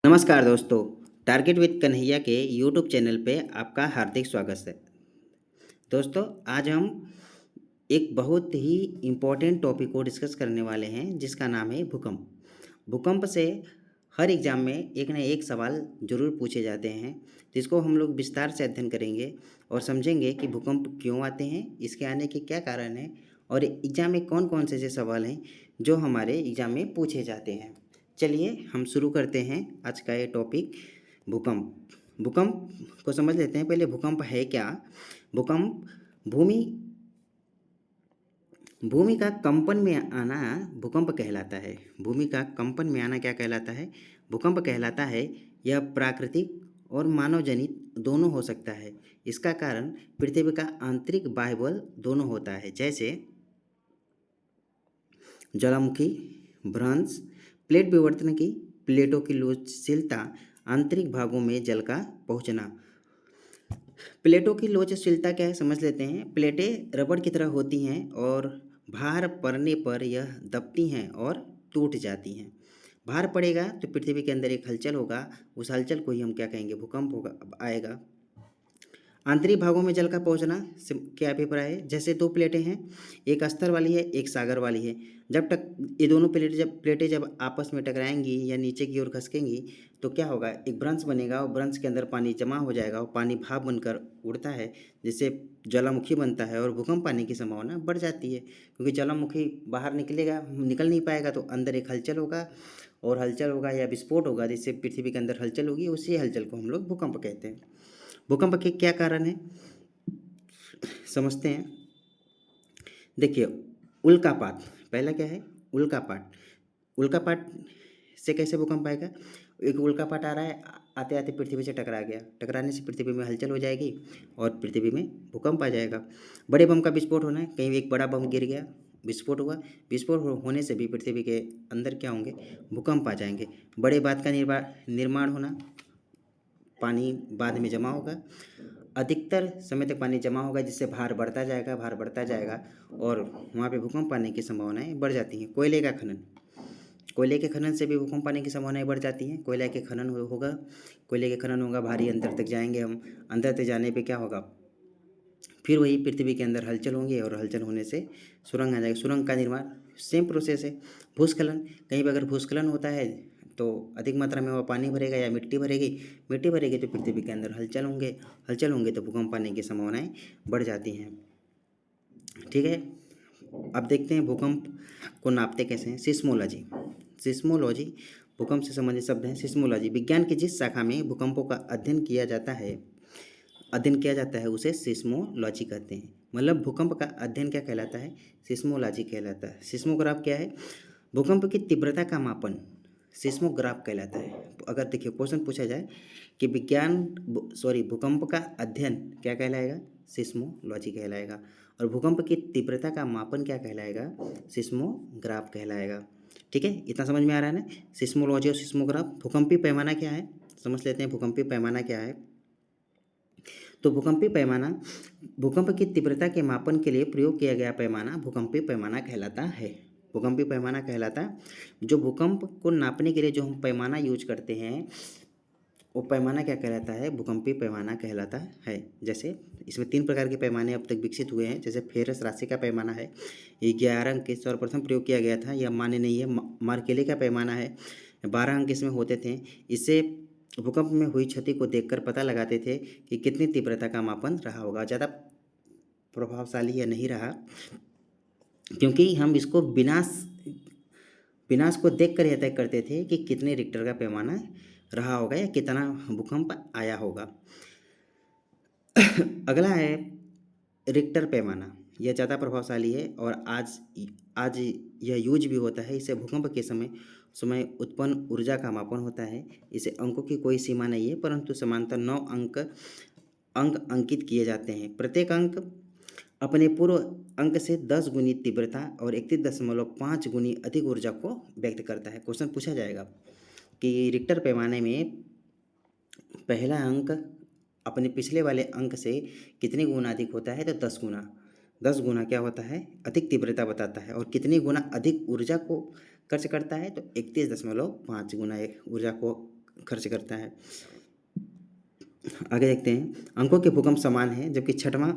नमस्कार दोस्तों, target with Kanhaiya के यूट्यूब चैनल पे आपका हार्दिक स्वागत है। दोस्तों, आज हम एक बहुत ही इम्पोर्टेंट टॉपिक को डिस्कस करने वाले हैं जिसका नाम है भूकंप। भूकंप से हर एग्ज़ाम में एक ना एक सवाल ज़रूर पूछे जाते हैं, जिसको हम लोग विस्तार से अध्ययन करेंगे और समझेंगे कि भूकंप क्यों आते हैं, इसके आने के क्या कारण हैं और एग्ज़ाम में कौन-कौन से ऐसे सवाल हैं जो हमारे एग्ज़ाम में पूछे जाते हैं। चलिए हम शुरू करते हैं आज का ये टॉपिक भूकंप। भूकंप को समझ लेते हैं। पहले भूकंप है क्या? भूकंप भूमि भूमि का कंपन में आना भूकंप कहलाता है। भूमि का कंपन में आना क्या कहलाता है? भूकंप कहलाता है। यह प्राकृतिक और मानवजनित दोनों हो सकता है। इसका कारण पृथ्वी का आंतरिक बाह्य बल दोनों होता है, जैसे ज्वालामुखी, भ्रंश, प्लेट विवर्तन की प्लेटों की लोचशीलता, आंतरिक भागों में जल का पहुंचना। प्लेटों की लोचशीलता क्या है समझ लेते हैं। प्लेटें रबड़ की तरह होती हैं और भार पड़ने पर यह दबती हैं और टूट जाती हैं। भार पड़ेगा तो पृथ्वी के अंदर एक हलचल होगा, उस हलचल को ही हम क्या कहेंगे? भूकंप होगा आएगा। आंतरिक भागों में जल का पहुंचना क्या अभिप्राय है? जैसे दो प्लेटें हैं, एक अस्तर वाली है, एक सागर वाली है। जब तक ये दोनों प्लेटें जब आपस में टकराएंगी या नीचे की ओर खसकेंगी तो क्या होगा? एक ब्रंश बनेगा और ब्रंश के अंदर पानी जमा हो जाएगा और पानी भाप बनकर उड़ता है, जिससे ज्वालामुखी बनता है और भूकंप आने की संभावना बढ़ जाती है, क्योंकि ज्वालामुखी बाहर निकल नहीं पाएगा तो अंदर एक हलचल होगा और हलचल होगा या विस्फोट होगा, जिससे पृथ्वी के अंदर हलचल होगी। उसी हलचल को हम लोग भूकंप कहते हैं। भूकंप के क्या कारण है समझते हैं। देखिए, उल्कापात पहला क्या है? उल्कापात। उल्कापात से कैसे भूकंप आएगा? एक उल्कापात आ रहा है, आते आते पृथ्वी से टकरा गया, टकराने से पृथ्वी में हलचल हो जाएगी और पृथ्वी में भूकंप आ जाएगा। बड़े बम का विस्फोट होना है, कहीं एक बड़ा बम गिर गया, विस्फोट हुआ, होने से भी पृथ्वी के अंदर क्या होंगे? भूकंप आ जाएंगे। बड़े बांध का निर्माण होना, पानी बांध में जमा होगा, अधिकतर समय तक पानी जमा होगा, जिससे भार बढ़ता जाएगा और वहाँ पे भूकंप आने की संभावनाएं बढ़ जाती हैं। कोयले के खनन से भी भूकंप आने की संभावनाएं बढ़ जाती हैं। कोयले के खनन होगा, भारी अंतर तक जाएंगे हम। अंदर तक जाने पे क्या होगा? फिर वही पृथ्वी के अंदर हलचल होंगी और हलचल होने से सुरंग आ जाएगी। सुरंग का निर्माण सेम प्रोसेस है। भूस्खलन, कहीं पर अगर भूस्खलन होता है तो अधिक मात्रा में वह पानी भरेगा या मिट्टी भरेगी तो पृथ्वी के अंदर हलचल होंगे तो भूकंप आने की संभावनाएं बढ़ जाती हैं। ठीक है, अब देखते हैं भूकंप को नापते कैसे हैं। सिस्मोलॉजी भूकंप से संबंधित शब्द है। सिस्मोलॉजी विज्ञान की जिस शाखा में भूकंपों का अध्ययन किया जाता है उसे सिस्मोलॉजी कहते हैं। मतलब भूकंप का अध्ययन क्या कहलाता है? सिस्मोलॉजी कहलाता है। सिस्मोग्राफ क्या है? भूकंप की तीव्रता का मापन सिस्मोग्राफ कहलाता है। अगर देखिए क्वेश्चन पूछा जाए कि भूकंप का अध्ययन क्या कहलाएगा? सिस्मोलॉजी कहलाएगा। और भूकंप की तीव्रता का मापन क्या कहलाएगा? सिस्मोग्राफ कहलाएगा। ठीक है, इतना समझ में आ रहा है ना? सिस्मोलॉजी और सिस्मोग्राफ। भूकंपीय पैमाना क्या है समझ लेते हैं। भूकंपीय पैमाना क्या है? तो भूकंप की तीव्रता के मापन के लिए प्रयोग किया गया पैमाना भूकंपीय पैमाना कहलाता है। भूकंपीय पैमाना कहलाता जो भूकंप को नापने के लिए जो हम पैमाना यूज करते हैं वो पैमाना क्या कहलाता है? भूकंपीय पैमाना कहलाता है। जैसे इसमें 3 प्रकार के पैमाने अब तक विकसित हुए हैं। जैसे फेरस राशि का पैमाना है, ये 11 अंक के सर्वप्रथम प्रयोग किया गया था, यह मान्य नहीं है। मार्केले का पैमाना है, 12 अंक इसमें होते थे। इससे भूकंप में हुई क्षति को देखकर पता लगाते थे कि कितनी तीव्रता का मापन रहा होगा, ज़्यादा प्रभावशाली या नहीं रहा, क्योंकि हम इसको विनाश को देखकर यह तय करते थे कि कितने रिक्टर का पैमाना रहा होगा या कितना भूकंप आया होगा। अगला है रिक्टर पैमाना। यह ज़्यादा प्रभावशाली है और आज यह यूज भी होता है। इसे भूकंप के समय उत्पन्न ऊर्जा का मापन होता है। इसे अंकों की कोई सीमा नहीं है, परंतु समांतर 9 अंक अंकित किए जाते हैं। प्रत्येक अंक अपने पूर्व अंक से 10 गुनी तीव्रता और 31.5 गुनी अधिक ऊर्जा को व्यक्त करता है। क्वेश्चन पूछा जाएगा कि रिक्टर पैमाने में पहला अंक अपने पिछले वाले अंक से कितने गुना अधिक होता है? तो 10 गुना क्या होता है? अधिक तीव्रता बताता है। और कितनी गुना अधिक ऊर्जा को खर्च करता है? तो 31.5 गुना ऊर्जा को खर्च करता है। आगे देखते हैं, अंकों के भूकंप समान है जबकि छठवां,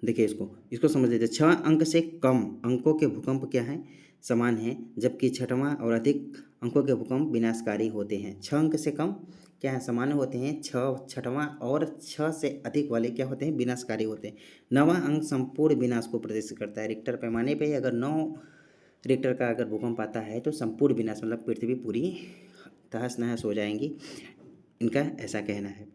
देखिए इसको समझ लीजिए। 6 अंक से कम अंकों के भूकंप क्या है, समान है, जबकि छठवां और अधिक अंकों के भूकंप विनाशकारी होते हैं। 6 अंक से कम क्या है, सामान्य होते हैं। छठवां और 6 से अधिक वाले क्या होते हैं, विनाशकारी होते हैं। 9वां अंक संपूर्ण विनाश को प्रदर्शित करता है। रिक्टर पैमाने पे अगर 9 रिक्टर का अगर भूकंप आता है तो संपूर्ण विनाश मतलब पृथ्वी पूरी तहस नहस हो जाएंगी, इनका ऐसा कहना है।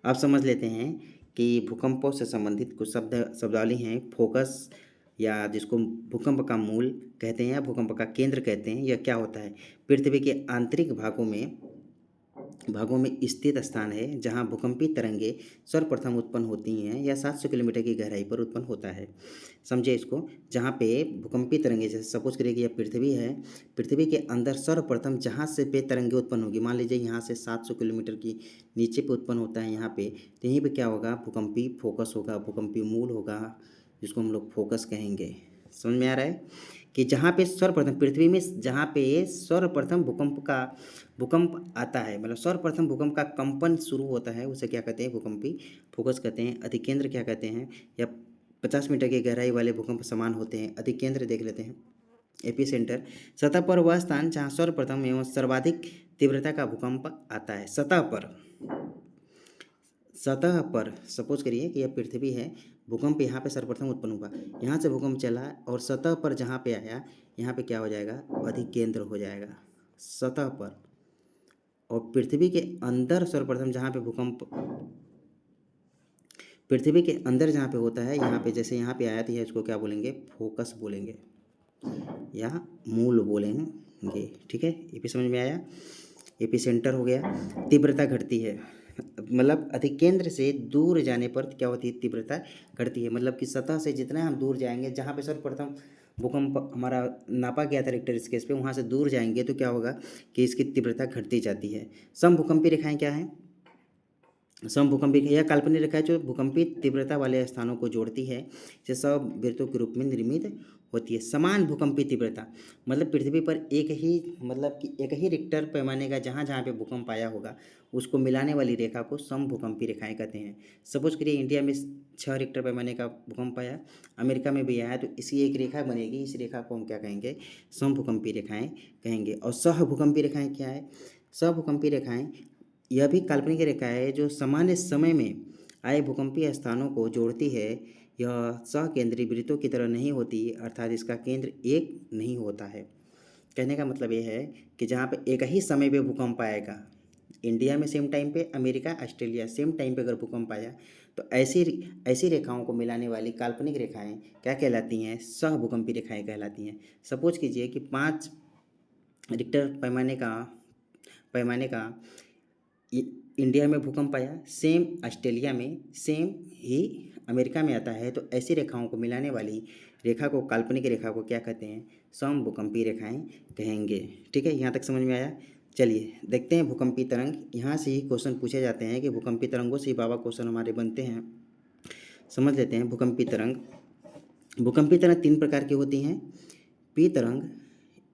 अब समझ लेते हैं कि भूकंपों से संबंधित कुछ शब्दावली हैं। फोकस, या जिसको भूकंप का मूल कहते हैं या भूकंप का केंद्र कहते हैं, यह क्या होता है, पृथ्वी के आंतरिक भागों में स्थित स्थान है जहां भूकंपी तरंगे सर्वप्रथम उत्पन्न होती हैं या 700 किलोमीटर की गहराई पर उत्पन्न होता है। समझे इसको, जहाँ पे भूकंपी तरंगे, जैसे सपोज करिए कि यह पृथ्वी है, पृथ्वी के अंदर सर्वप्रथम जहाँ से पे तरंगे उत्पन्न होगी, मान लीजिए यहाँ से 700 किलोमीटर की नीचे पे उत्पन्न होता है यहाँ पे, तो यहीं पे क्या होगा, भूकंपी फोकस होगा, भूकंपी मूल होगा, जिसको हम लोग फोकस कहेंगे। समझ में आ रहा है कि जहाँ पे सर्वप्रथम पृथ्वी में जहाँ पे सर्वप्रथम भूकंप आता है, मतलब सर्वप्रथम भूकंप का कंपन शुरू होता है, उसे क्या कहते हैं, भूकंपी फोकस कहते हैं। अधिकेंद्र क्या कहते हैं, या 50 मीटर की गहराई वाले भूकंप समान होते हैं। अधिकेंद्र देख लेते हैं। एपी सेंटर, सतह पर वह स्थान जहाँ सर्वप्रथम एवं सर्वाधिक तीव्रता का भूकंप आता है। सतह पर सपोज करिए कि यह पृथ्वी है, भूकंप यहाँ पे सर्वप्रथम उत्पन्न हुआ, यहाँ से भूकंप चला और सतह पर जहाँ पे आया, यहाँ पे क्या हो जाएगा, अधिकेंद्र हो जाएगा सतह पर। और पृथ्वी के अंदर सर्वप्रथम जहाँ पे भूकंप, पृथ्वी के अंदर जहाँ पे होता है, यहाँ पे जैसे यहाँ पे आया तो इसको क्या बोलेंगे, फोकस बोलेंगे या मूल बोलेंगे। ठीक है, ये भी समझ में आया। एपी सेंटर हो गया। तीव्रता घटती है, मतलब अधिकेंद्र से दूर जाने पर क्या होती है, तीव्रता घटती है। मतलब कि सतह से जितना हम दूर जाएंगे, जहाँ पे सर्वप्रथम भूकंप हमारा नापा गया था रिक्टर स्केल पे, वहाँ से दूर जाएंगे तो क्या होगा कि इसकी तीव्रता घटती जाती है। समभूकंपी रेखाएं क्या हैं, समभूकंपी यह काल्पनिक रेखा है जो भूकंपी तीव्रता वाले स्थानों को जोड़ती है, जो समवृत्तों के रूप में निर्मित होती है। समान भूकंपी तीव्रता, मतलब पृथ्वी पर एक ही रिक्टर पैमाने का जहाँ जहाँ पे भूकंप आया होगा उसको मिलाने वाली रेखा को समभूकंपी रेखाएं कहते हैं। सपोज करिए इंडिया में 6 रिक्टर पैमाने का भूकंप आया, अमेरिका में भी आया, तो इसी एक रेखा बनेगी, इस रेखा को हम क्या कहेंगे, समभूकंपी रेखाएं कहेंगे। और सहभूकंपी रेखाएं क्या है, सहभूकंपी रेखाएं यह भी काल्पनिक रेखा है जो सामान्य समय में आए भूकंपीय स्थानों को जोड़ती है। यह सहकेंद्रीय वृत्तों की तरह नहीं होती, अर्थात इसका केंद्र एक नहीं होता है। कहने का मतलब ये है कि जहाँ पे एक ही समय पे भूकंप आएगा, इंडिया में सेम टाइम पे, अमेरिका ऑस्ट्रेलिया सेम टाइम पे अगर भूकंप आया, तो ऐसी रेखाओं को मिलाने वाली काल्पनिक रेखाएं क्या कहलाती हैं, सहभूकंपी रेखाएं कहलाती हैं। सपोज कीजिए कि 5 रिक्टर पैमाने का इंडिया में भूकंप आया, सेम ऑस्ट्रेलिया में, सेम ही अमेरिका में आता है, तो ऐसी रेखाओं को मिलाने वाली रेखा को, काल्पनिक रेखा को क्या कहते हैं, समभूकंपी रेखाएं कहेंगे। ठीक है, यहाँ तक समझ में आया। चलिए देखते हैं भूकंपी तरंग। यहाँ से ही क्वेश्चन पूछे जाते हैं कि भूकंपी तरंगों से ही बाबा क्वेश्चन हमारे बनते हैं। समझ लेते हैं भूकंपी तरंग। भूकंपी तरंग 3 प्रकार की होती हैं, पी तरंग,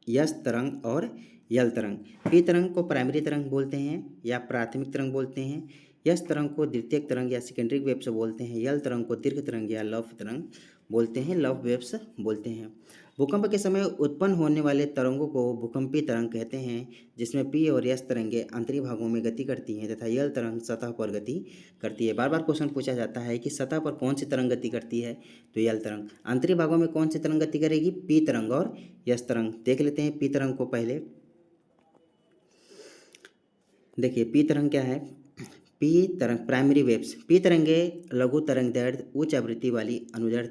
यस तरंग और यल तरंग। पी तरंग को प्राइमरी तरंग बोलते हैं या प्राथमिक तरंग बोलते हैं। यस तरंग को द्वितीयक तरंग या सेकेंडरी वेव्स बोलते हैं। यल तरंग को दीर्घ तरंग या लव तरंग बोलते हैं, लव वेव्स बोलते हैं। भूकंप के समय उत्पन्न होने वाले तरंगों को भूकंपी तरंग कहते हैं, जिसमें पी और यस तरंगे आंतरिक भागों में गति करती हैं तथा यल तरंग सतह पर गति करती है। बार बार क्वेश्चन पूछा जाता है कि सतह पर कौन सी तरंग गति करती है, तो यल तरंग। आंतरिक भागों में कौन सी तरंग गति करेगी, पी तरंग और यस तरंग। देख लेते हैं पी तरंग को पहले। देखिए पी तरंग क्या है, पी तरंग प्राइमरी वेव्स। पी तरंगे लघु तरंग दैर्ध्य उच्च आवृत्ति वाली अनुदैर्ध्य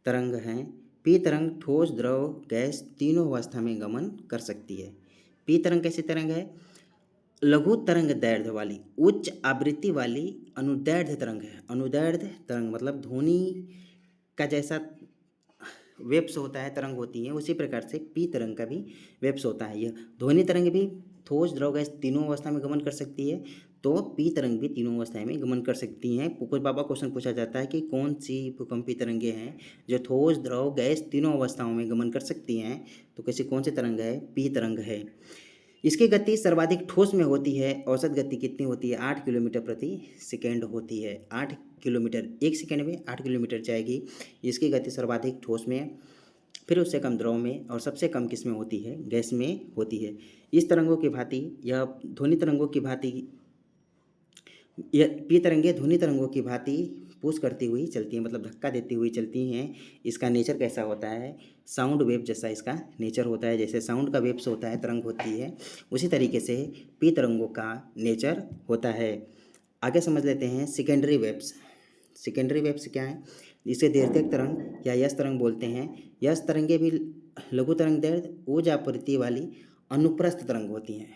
तरंग हैं। पी तरंग ठोस, द्रव, गैस तीनों अवस्था में गमन कर सकती है। पी तरंग कैसी तरंग है, लघु तरंग दैर्ध्य वाली उच्च आवृत्ति वाली अनुदैर्ध्य तरंग है। अनुदैर्ध्य तरंग मतलब ध्वनि का जैसा वेव्स होता है, तरंग होती हैं, उसी प्रकार से पी तरंग का भी वेव्स होता है। यह ध्वनि तरंग भी ठोस, द्रव, गैस तीनों अवस्था में गमन कर सकती है, तो पी तरंग भी तीनों अवस्थाएं में गमन कर सकती हैं। कुछ बाबा क्वेश्चन पूछा जाता है कि कौन सी भूकंपी तरंगे हैं जो ठोस, द्रव, गैस तीनों अवस्थाओं में गमन कर सकती हैं, तो कैसी कौन सी तरंग है, पी तरंग है। इसकी गति सर्वाधिक ठोस में होती है। औसत गति कितनी होती है? 8 किलोमीटर प्रति सेकेंड होती है। 8 किलोमीटर, 1 सेकेंड में 8 किलोमीटर जाएगी। इसकी गति सर्वाधिक ठोस में, फिर उससे कम द्रव में, और सबसे कम किस में होती है? गैस में होती है। इस तरंगों की भांति यह ध्वनि तरंगों की भांति, यह पी तरंगे ध्वनि तरंगों की भांति पुश करती हुई चलती हैं, मतलब धक्का देती हुई चलती हैं। इसका नेचर कैसा होता है? साउंड वेव जैसा इसका नेचर होता है। जैसे साउंड का वेव्स होता है, तरंग होती है, उसी तरीके से पी तरंगों का नेचर होता है। आगे समझ लेते हैं सेकेंडरी वेव्स। सेकेंडरी वेव्स क्या है? जिसे दीर्घक तरंग या यस तरंग बोलते हैं। यस तरंगे भी लघु तरंग दैर्ध्य उच्च आवृत्ति वाली अनुप्रस्थ तरंग होती हैं।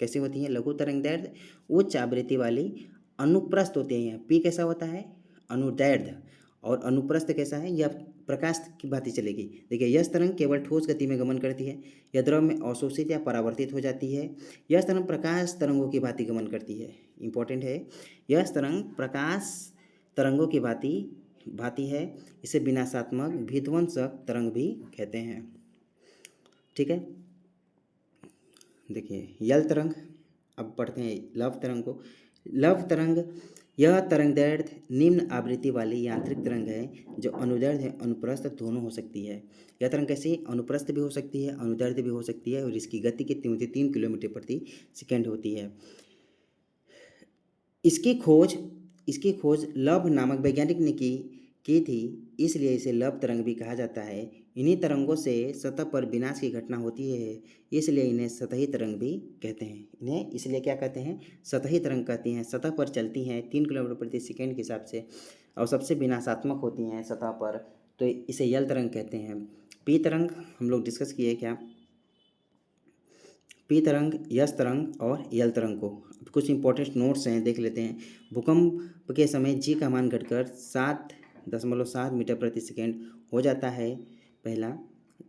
कैसी होती हैं? लघु तरंग दैर्ध्य उच्च आवृत्ति वाली अनुप्रस्थ होती हैं। पी कैसा होता है? अनुदैर्ध्य। और अनुप्रस्थ कैसा है? यह प्रकाश की भांति चलेगी। देखिए, यस तरंग केवल ठोस गति में गमन करती है, यह द्रव में अवशोषित या परावर्तित हो जाती है। यस तरंग प्रकाश तरंगों की भांति गमन करती है। इंपॉर्टेंट है, यस तरंग प्रकाश तरंगों की भांति है। इसे विनाशात्मक विध्वंसक तरंग भी कहते हैं। ठीक है, देखिए यल तरंग। अब पढ़ते हैं लव तरंग को। लव तरंग यह तरंग दैर्ध्य निम्न आवृत्ति वाली यांत्रिक तरंग है, जो अनुदैर्ध्य अनुप्रस्थ दोनों हो सकती है। यह तरंग कैसी? अनुप्रस्थ भी हो सकती है, अनुदैर्ध्य भी हो सकती है, और इसकी गति कितनी होती है? 3 किलोमीटर प्रति सेकेंड होती है। इसकी खोज लव नामक वैज्ञानिक ने की थी, इसलिए इसे लव तरंग भी कहा जाता है। इन्हीं तरंगों से सतह पर विनाश की घटना होती है, इसलिए इन्हें सतही तरंग भी कहते हैं। इन्हें इसलिए क्या कहते हैं? सतही तरंग कहती हैं। सतह पर चलती हैं 3 किलोमीटर प्रति सेकेंड के हिसाब से, और सबसे विनाशात्मक होती हैं सतह पर, तो इसे यल तरंग कहते हैं। पी तरंग हम लोग डिस्कस किए क्या? पी तरंग, यस तरंग और यल तरंग को कुछ इंपॉर्टेंट नोट्स हैं, देख लेते हैं। भूकंप के समय जी का मान घटकर 7.7 मीटर प्रति सेकेंड हो जाता है। पहला,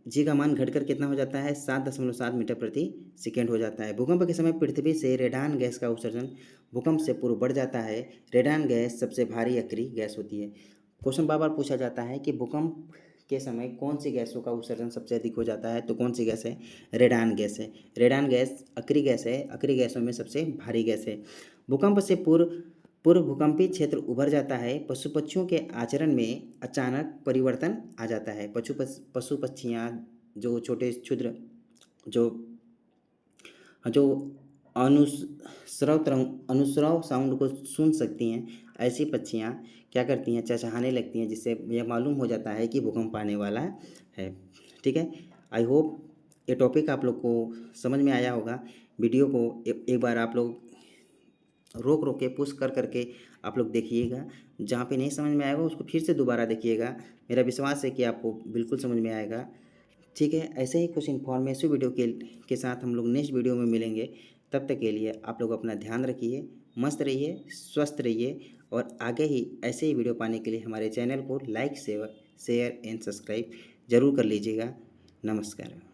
जी का मान घटकर कितना हो जाता है? 7.7 मीटर प्रति सेकेंड हो जाता है। भूकंप के समय पृथ्वी से रेडान गैस का उत्सर्जन भूकंप से पूर्व बढ़ जाता है। रेडान गैस सबसे भारी अक्रिय गैस होती है। क्वेश्चन बार बार पूछा जाता है कि भूकंप के समय कौन सी गैसों का उत्सर्जन सबसे अधिक हो जाता है? तो कौन सी गैस है? रेडान गैस है। रेडान गैस अक्रिय गैस है, अक्रिय गैसों में सबसे भारी गैस है। भूकंप से पूर्व भूकंपीय क्षेत्र उभर जाता है। पशु पक्षियों के आचरण में अचानक परिवर्तन आ जाता है। पशु पक्षियाँ जो छोटे क्षुद्र जो जो अनुस्रव साउंड को सुन सकती हैं, ऐसी पक्षियाँ क्या करती हैं? चहचहाने लगती हैं, जिससे यह मालूम हो जाता है कि भूकंप आने वाला है। ठीक है, आई होप ये टॉपिक आप लोग को समझ में आया होगा। वीडियो को एक बार आप लोग रोक रोक के पुश कर करके आप लोग देखिएगा। जहाँ पे नहीं समझ में आएगा उसको फिर से दोबारा देखिएगा। मेरा विश्वास है कि आपको बिल्कुल समझ में आएगा। ठीक है, ऐसे ही कुछ इन्फॉर्मेटिव वीडियो के साथ हम लोग नेक्स्ट वीडियो में मिलेंगे। तब तक के लिए आप लोग अपना ध्यान रखिए, मस्त रहिए, स्वस्थ रहिए, और आगे ही ऐसे ही वीडियो पाने के लिए हमारे चैनल को लाइक शेयर एंड सब्सक्राइब जरूर कर लीजिएगा। नमस्कार।